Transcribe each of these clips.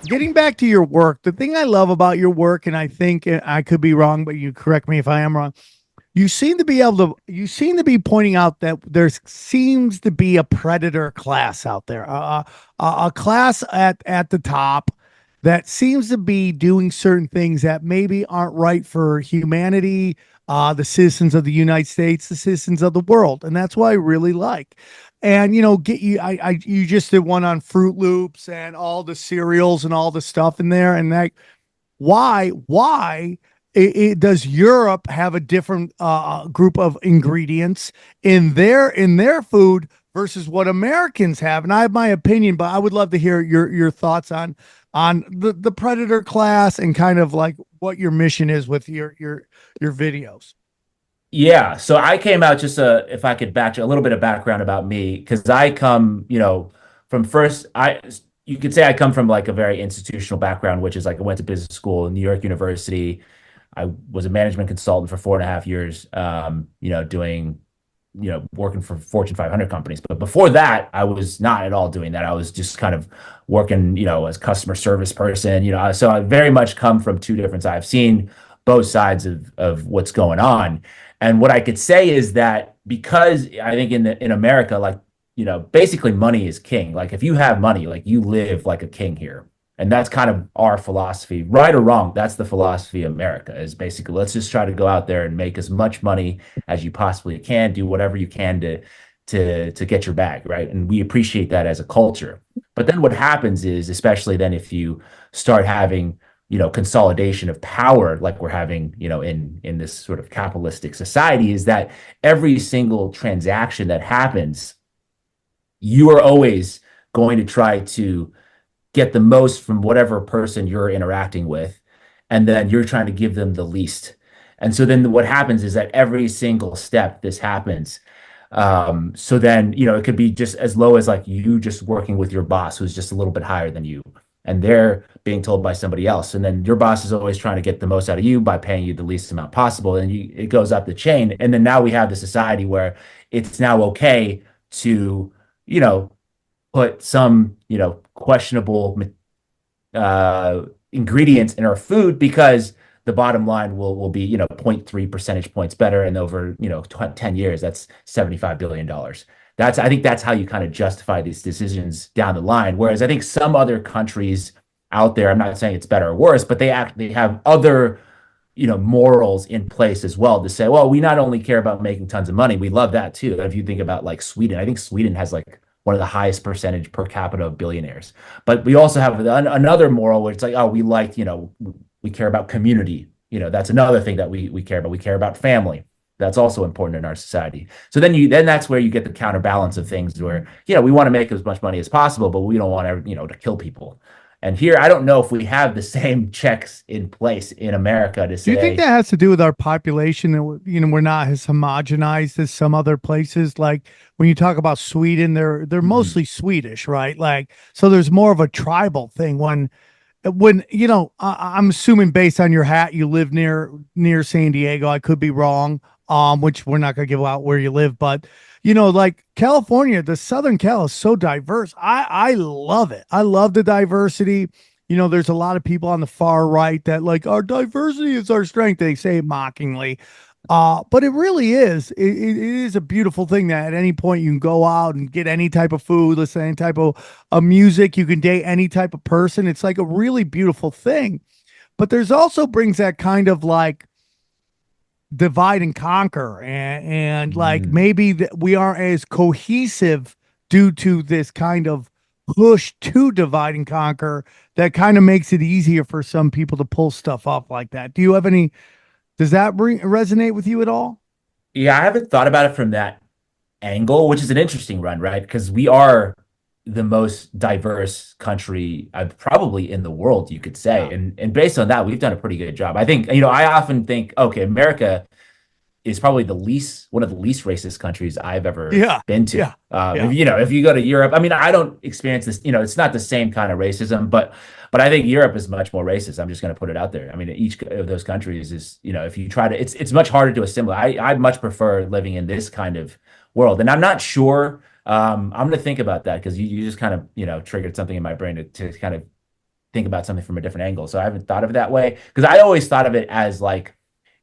Getting back to your work, the thing I love about your work, and I think I could be wrong, but you correct me if I am wrong. You seem to be pointing out that there seems to be a predator class out there, a class at the top that seems to be doing certain things that maybe aren't right for humanity, the citizens of the United States, the citizens of the world, and that's what I really like. And get you, you just did one on Fruit Loops and all the cereals and all the stuff in there, and that why does Europe have a different group of ingredients in their food versus what Americans have? And I have my opinion, but I would love to hear your thoughts on the predator class and kind of like what your mission is with your videos. Yeah, so I came out just if I could back a little bit of background about me, because I come, from first I you could say I come from like a very institutional background, which is like I went to business school in New York University. I was a management consultant for 4.5 years, doing, working for Fortune 500 companies. But before that, I was not at all doing that. I was just kind of working, as customer service person, so I very much come from two different sides. I've seen both sides of what's going on. And what I could say is that because I think in America, like, basically money is king. Like if you have money, like you live like a king here. And that's kind of our philosophy, right or wrong. That's the philosophy of America is basically let's just try to go out there and make as much money as you possibly can, do whatever you can to get your bag, right? And we appreciate that as a culture. But then what happens is, especially then if you start having, consolidation of power like we're having, in this sort of capitalistic society, is that every single transaction that happens, you are always going to try to get the most from whatever person you're interacting with, and then you're trying to give them the least. And so then what happens is that every single step this happens. So then, it could be just as low as like you just working with your boss who's just a little bit higher than you, and they're being told by somebody else. And then your boss is always trying to get the most out of you by paying you the least amount possible. And it goes up the chain. And then now we have the society where it's now okay to, you know, put some, questionable ingredients in our food because the bottom line will be, zero point 0.3 percentage points better. And over, 10 years, that's $75 billion. I think that's how you kind of justify these decisions down the line. Whereas I think some other countries out there, I'm not saying it's better or worse, but they have other, morals in place as well to say, well, we not only care about making tons of money, we love that too. If you think about like Sweden, I think Sweden has like one of the highest percentage per capita of billionaires. But we also have another moral where it's like, oh, we like, we care about community. That's another thing that we care about. We care about family. That's also important in our society. So then that's where you get the counterbalance of things where, we want to make as much money as possible, but we don't want to, to kill people. And here, I don't know if we have the same checks in place in America to Do you think that say, has to do with our population? And we're not as homogenized as some other places. Like when you talk about Sweden, they're mm, mostly Swedish, right? Like so, there's more of a tribal thing. When I'm assuming based on your hat, you live near San Diego. I could be wrong. Which we're not gonna give out where you live, but like California, the Southern Cal is so diverse. I love it. I love the diversity. There's a lot of people on the far right that like our diversity is our strength. They say it mockingly. But it really is. It is a beautiful thing that at any point you can go out and get any type of food, listen to any type of music. You can date any type of person. It's like a really beautiful thing. But there's also brings that kind of like divide and conquer and like mm. maybe that we aren't as cohesive due to this kind of push to divide and conquer that kind of makes it easier for some people to pull stuff off like that. Do you have any does that resonate with you at all? Yeah, I haven't thought about it from that angle, which is an interesting run, right? Because we are the most diverse country probably in the world, you could say. Yeah. And based on that, we've done a pretty good job. I think, I often think, okay, America is probably one of the least racist countries I've ever Yeah. been to. Yeah. Yeah. If you go to Europe, I mean, I don't experience this, it's not the same kind of racism, but I think Europe is much more racist. I'm just going to put it out there. I mean, each of those countries is, if you try to, it's much harder to assimilate. I'd much prefer living in this kind of world. And I'm not sure. I'm going to think about that because you just kind of, triggered something in my brain to kind of think about something from a different angle. So I haven't thought of it that way because I always thought of it as like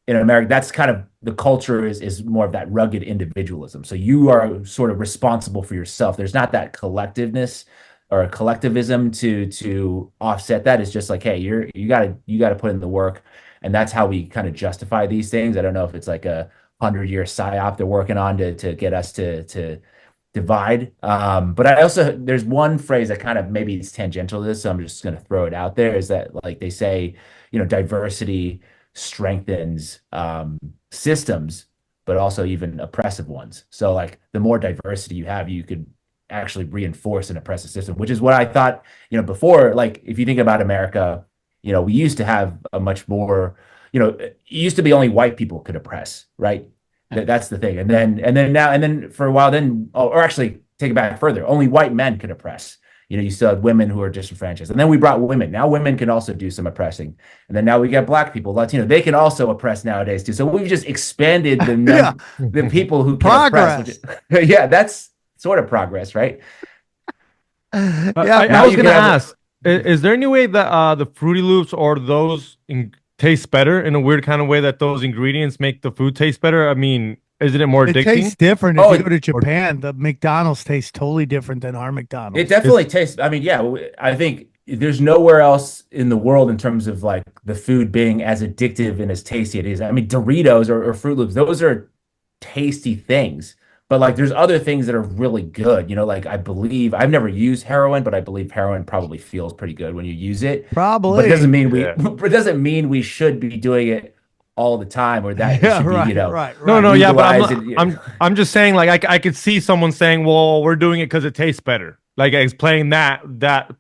in America, that's kind of the culture is more of that rugged individualism. So you are sort of responsible for yourself. There's not that collectiveness or collectivism to offset that. It's just like, hey, you gotta put in the work, and that's how we kind of justify these things. I don't know if it's like a 100-year psyop they're working on to get us to divide. But I also there's one phrase that kind of maybe it's tangential to this, so I'm just going to throw it out there. Is that like they say, diversity strengthens systems, but also even oppressive ones. So like the more diversity you have, you could actually reinforce an oppressive system, which is what I thought, before. Like if you think about America, we used to have a much more, it used to be only white people could oppress, right? That's the thing. And then for a while, or actually take it back further, only white men could oppress. You still had women who are disenfranchised. And then we brought women. Now women can also do some oppressing. And then now we got black people, Latino. They can also oppress nowadays too. So we've just expanded Yeah. the people who can Progress. oppress. Yeah, that's sort of progress, right? Yeah. I was gonna ask, is there any way that the Fruity Loops or those taste better in a weird kind of way that those ingredients make the food taste better? I mean, isn't it more It addicting? tastes different. Oh, If you go to Japan, the McDonald's tastes totally different than our McDonald's. it definitely tastes. I mean, yeah, I think there's nowhere else in the world in terms of like the food being as addictive and as tasty it is. I mean, Doritos or Fruit Loops, those are tasty things. But like there's other things that are really good. Like I believe I've never used heroin, but I believe heroin probably feels pretty good when you use it. But Probably. it doesn't mean Yeah. it doesn't mean we should be doing it all the time or that it Yeah, should be, right, No, right. no, yeah, but legalized and- I'm just saying, like, I could see someone saying, well, we're doing it because it tastes better. Like explain that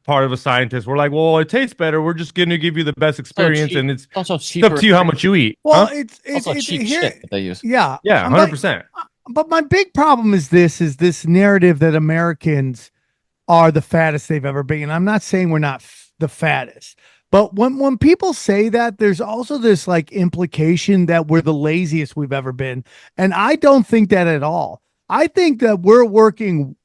part of a scientist. We're like, well, it tastes better. We're just gonna give you the best experience, cheap. and it's Also up cheaper. to you how much you eat. Well, Huh? it's Also cheap here. shit that they use. Yeah. Yeah, I'm like- 100%. But my big problem is this narrative that Americans are the fattest they've ever been. And I'm not saying we're not the fattest, but when people say that, there's also this like implication that we're the laziest we've ever been. And I don't think that at all. I think that we're working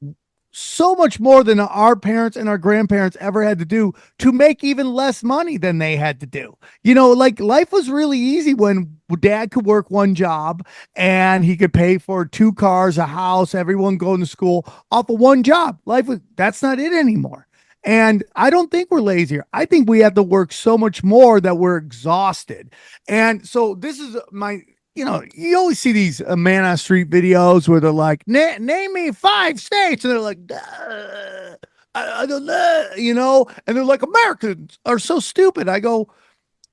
so much more than our parents and our grandparents ever had to do to make even less money than they had to do. Like life was really easy when dad could work one job and he could pay for 2 cars, a house, everyone going to school off of one job. That's not it anymore. And I don't think we're lazier. I think we have to work so much more that we're exhausted. And so this is you always see these man on the street videos where they're like, name me 5 states. And they're like, I don't know, and they're like, Americans are so stupid. I go,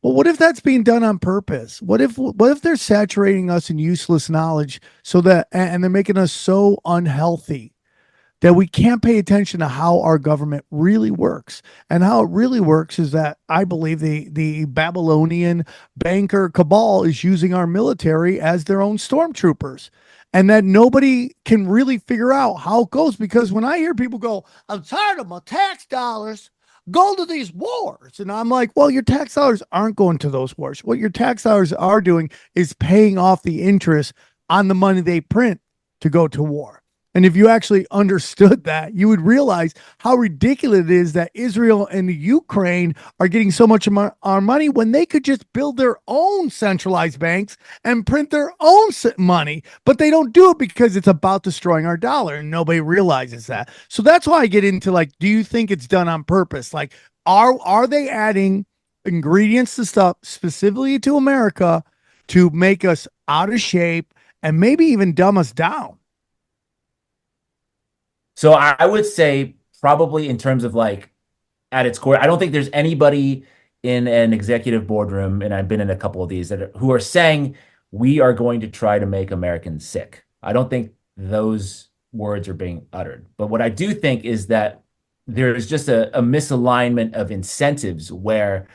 well, what if that's being done on purpose? What if they're saturating us in useless knowledge and they're making us so unhealthy that we can't pay attention to how our government really works. And how it really works is that I believe the Babylonian banker cabal is using our military as their own stormtroopers. And that nobody can really figure out how it goes. Because when I hear people go, I'm tired of my tax dollars, go to these wars. And I'm like, well, your tax dollars aren't going to those wars. What your tax dollars are doing is paying off the interest on the money they print to go to war. And if you actually understood that, you would realize how ridiculous it is that Israel and the Ukraine are getting so much of our money when they could just build their own centralized banks and print their own money. But they don't do it because it's about destroying our dollar, and nobody realizes that. So that's why I get into like, do you think it's done on purpose? Like, are they adding ingredients to stuff specifically to America to make us out of shape and maybe even dumb us down? So I would say probably in terms of like at its core, I don't think there's anybody in an executive boardroom, and I've been in a couple of these who are saying we are going to try to make Americans sick. I don't think those words are being uttered. But what I do think is that there's just a misalignment of incentives where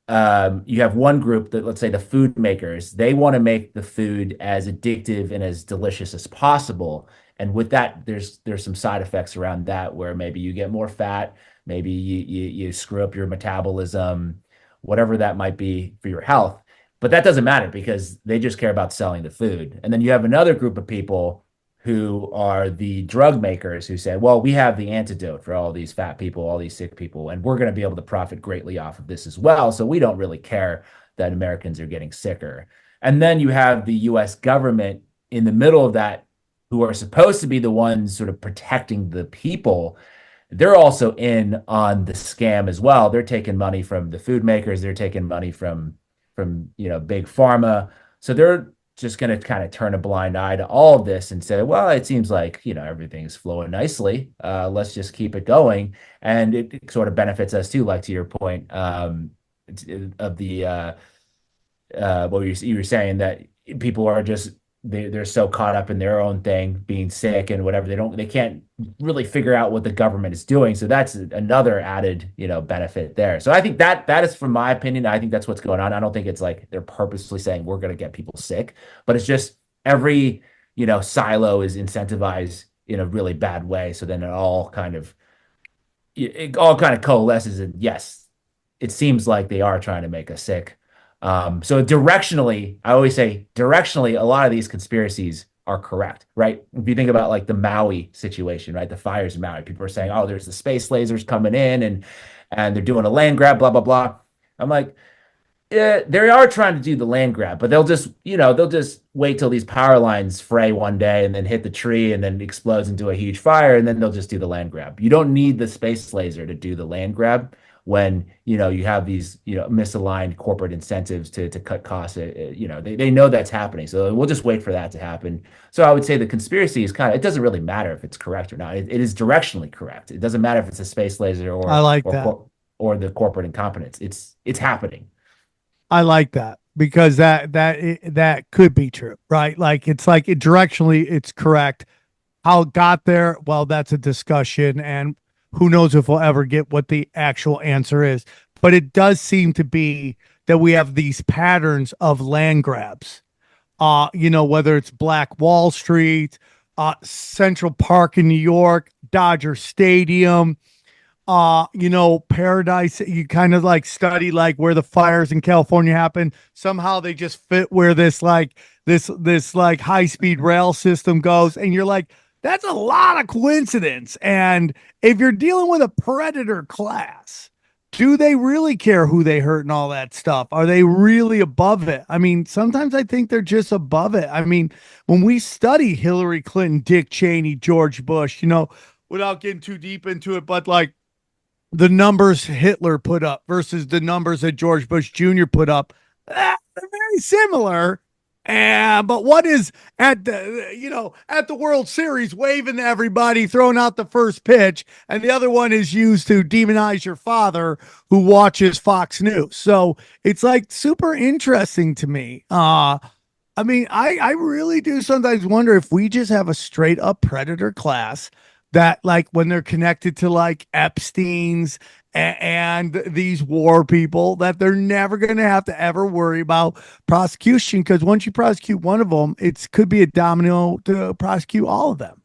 you have one group that, let's say the food makers, they want to make the food as addictive and as delicious as possible. And with that, there's some side effects around that where maybe you get more fat, maybe you screw up your metabolism, whatever that might be for your health. But that doesn't matter because they just care about selling the food. And then you have another group of people who are the drug makers who say, well, we have the antidote for all these fat people, all these sick people, and we're going to be able to profit greatly off of this as well. So we don't really care that Americans are getting sicker. And then you have the US government in the middle of that, who are supposed to be the ones sort of protecting the people. They're also in on the scam as well. They're taking money from the food makers. They're taking money from big pharma. So they're just going to kind of turn a blind eye to all of this and say, well, it seems like, everything's flowing nicely. Let's just keep it going. And it sort of benefits us too, like to your point of the, what you were saying, that people are just, they're so caught up in their own thing, being sick and whatever. They can't really figure out what the government is doing. So that's another added, benefit there. So I think that is, from my opinion, I think that's what's going on. I don't think it's like they're purposely saying we're going to get people sick, but it's just every, silo is incentivized in a really bad way. So then it all kind of coalesces, and yes, it seems like they are trying to make us sick. So directionally, I always say directionally, a lot of these conspiracies are correct, right? If you think about like the Maui situation, right? The fires in Maui, people are saying, oh, there's the space lasers coming in and they're doing a land grab, blah, blah, blah. I'm like, yeah, they are trying to do the land grab, but they'll just wait till these power lines fray one day and then hit the tree and then explodes into a huge fire, and then they'll just do the land grab. You don't need the space laser to do the land grab when you have these misaligned corporate incentives to cut costs. They know that's happening, so we'll just wait for that to happen. So I would say the conspiracy is it doesn't really matter if it's correct or not. It is directionally correct. It doesn't matter if it's a space laser I like that. Or the corporate incompetence. It's happening. I like that, because that could be true, right? Like it's like directionally it's correct. How it got there, well, that's a discussion, and who knows if we'll ever get what the actual answer is. But it does seem to be that we have these patterns of land grabs. Whether it's Black Wall Street, Central Park in New York, Dodger Stadium, Paradise. You kind of like study like where the fires in California happen. Somehow they just fit where this high speed rail system goes, and you're like, that's a lot of coincidence. And if you're dealing with a predator class, do they really care who they hurt and all that stuff? Are they really above it? I mean, sometimes I think they're just above it. I mean, when we study Hillary Clinton, Dick Cheney, George Bush, without getting too deep into it, but like the numbers Hitler put up versus the numbers that George Bush Jr. put up, they're very similar. But one is at the World Series waving to everybody, throwing out the first pitch, and the other one is used to demonize your father who watches Fox News. So it's like super interesting to me. I mean, I really do sometimes wonder if we just have a straight up predator class that, like, when they're connected to like Epstein's and these war people, that they're never going to have to ever worry about prosecution, because once you prosecute one of them, it could be a domino to prosecute all of them.